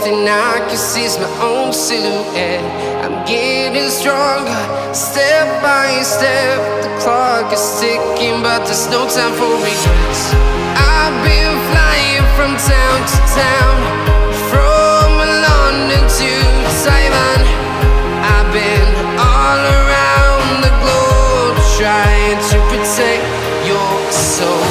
thing I can see is my own silhouette. I'm getting stronger, step by step. The clock is ticking, but there's no time for regrets. I've been flying from town to town, from London to Taiwan. I've been all around the globe, trying to protect your soul.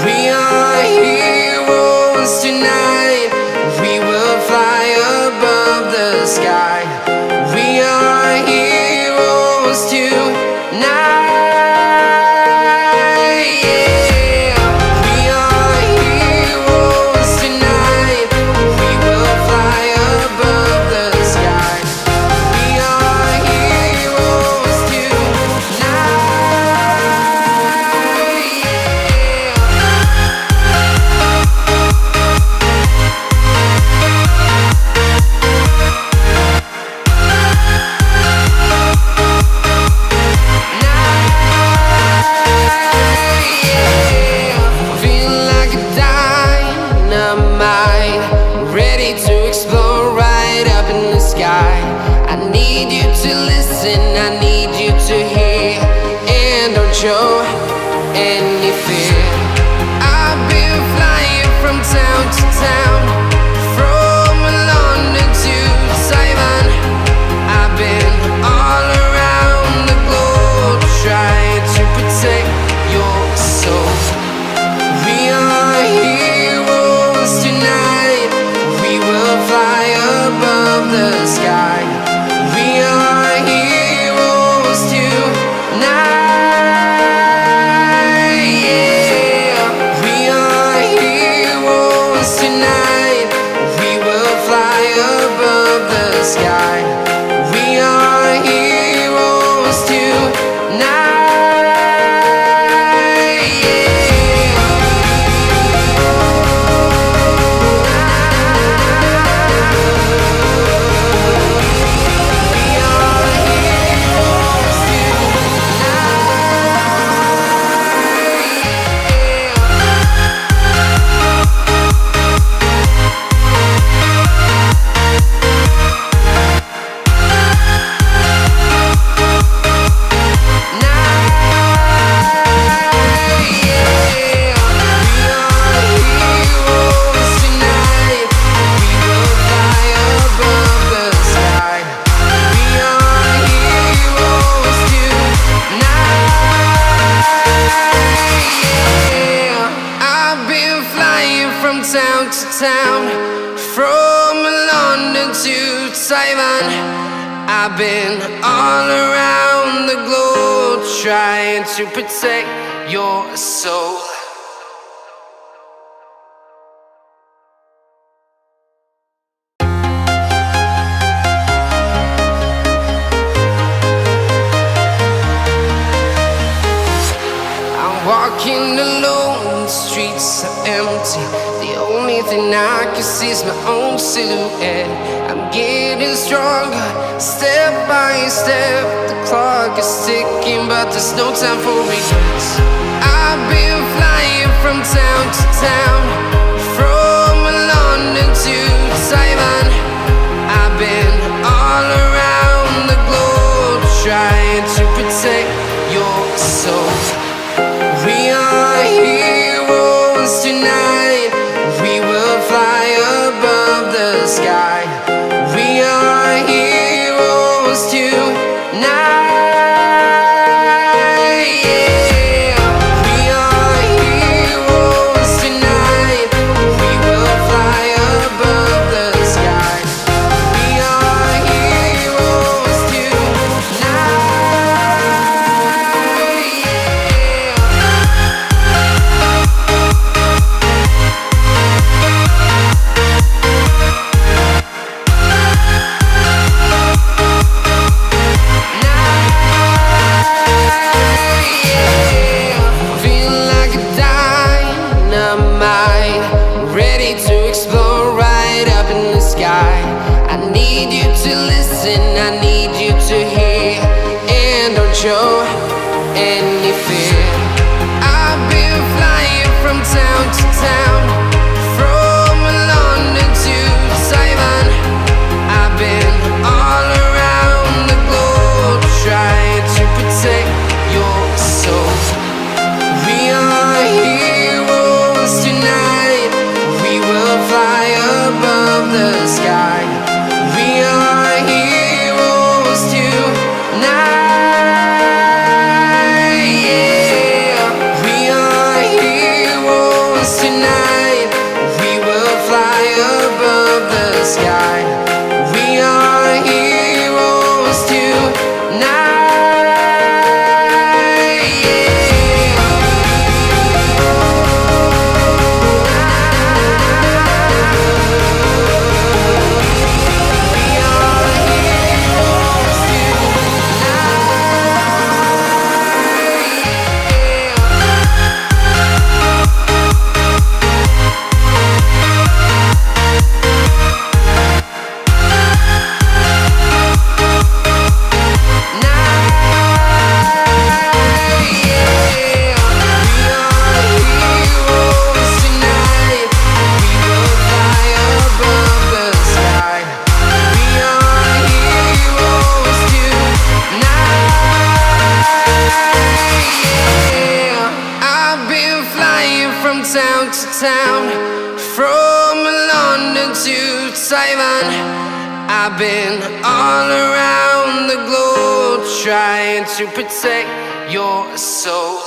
We are heroes tonight. We will fly above the sky. We are heroes tonight. Show any fear. I've been flying from town to town, from London to Taiwan. I've been all around the globe, trying to protect your soul. We are heroes tonight. We will fly above the sky. We are heroes tonight. Town to town, from London to Taiwan. I've been all around the globe, trying to protect your soul. I'm walking alone, the streets are empty. The only thing I can see is my own silhouette. I'm getting stronger, step by step. The clock is ticking, but there's no time for regrets. I've been flying from town to town, from London to Taiwan. I've been all around the globe, trying to protect your soul. We are heroes tonight. We will fly above the sky. We are heroes tonight. We are heroes tonight. We will fly above the sky. We are heroes tonight. Show any fear. I've been flying from town to town, from London to Taiwan. town, from London to Taiwan. I've been all around the globe trying to protect your soul.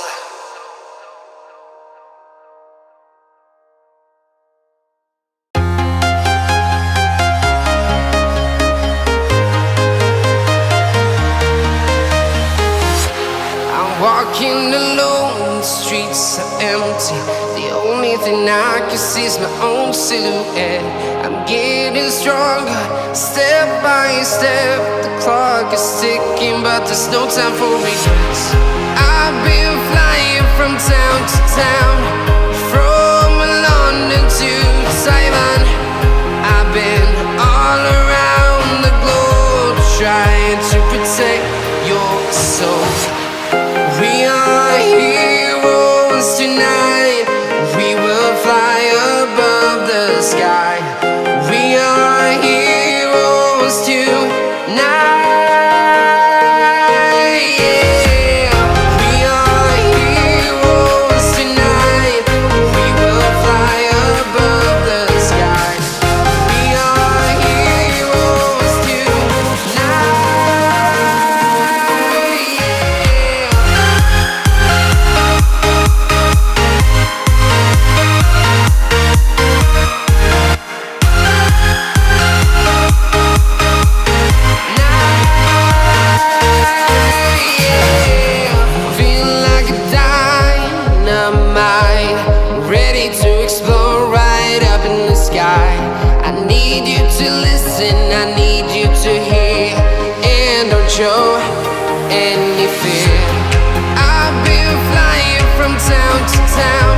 Walking alone, the streets are empty. The only thing I can see is my own silhouette. I'm getting stronger, step by step. The clock is ticking, but there's no time for regrets. I've been flying from town to town, from London to Taiwan. I've been all around the globe trying to protect your soul. We are heroes tonight. We will fly above the sky. We are heroes tonight. Yeah. We are heroes tonight. We will fly above the sky. We are heroes tonight. I need you to hear and don't show any fear. I've been flying from town to town,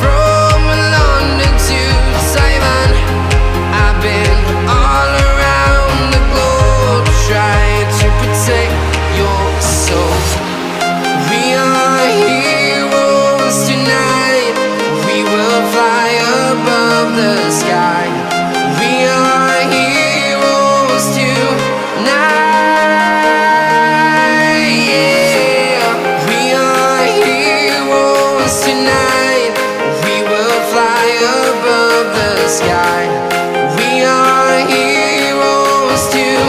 from London to Taiwan. I've been all around the globe trying to protect your soul. We are heroes tonight. We will fly above the sky. We are heroes tonight. Yeah. We are heroes tonight. We will fly above the sky. We are heroes tonight.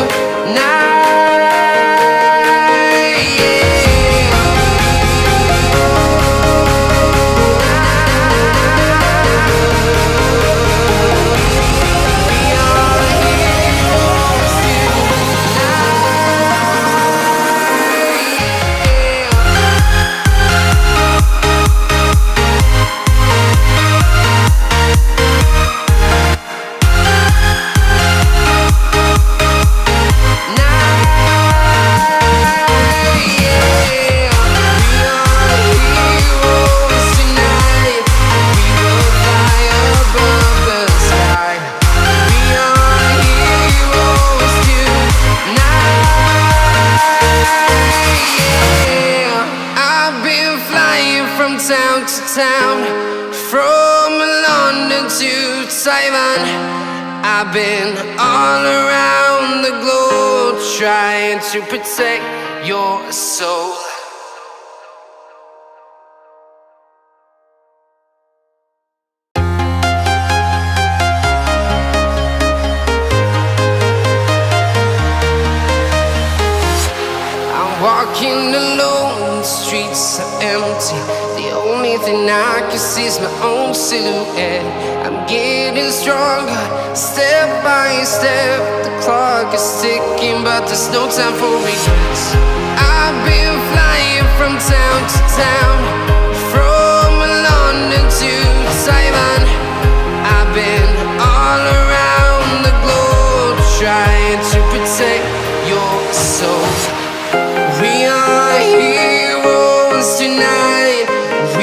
Town to town, from London to Taiwan. I've been all around the globe trying to protect your soul. Walking alone, the streets are empty. The only thing I can see is my own silhouette. I'm getting stronger, step by step. The clock is ticking, but there's no time for regrets. I've been flying from town to town,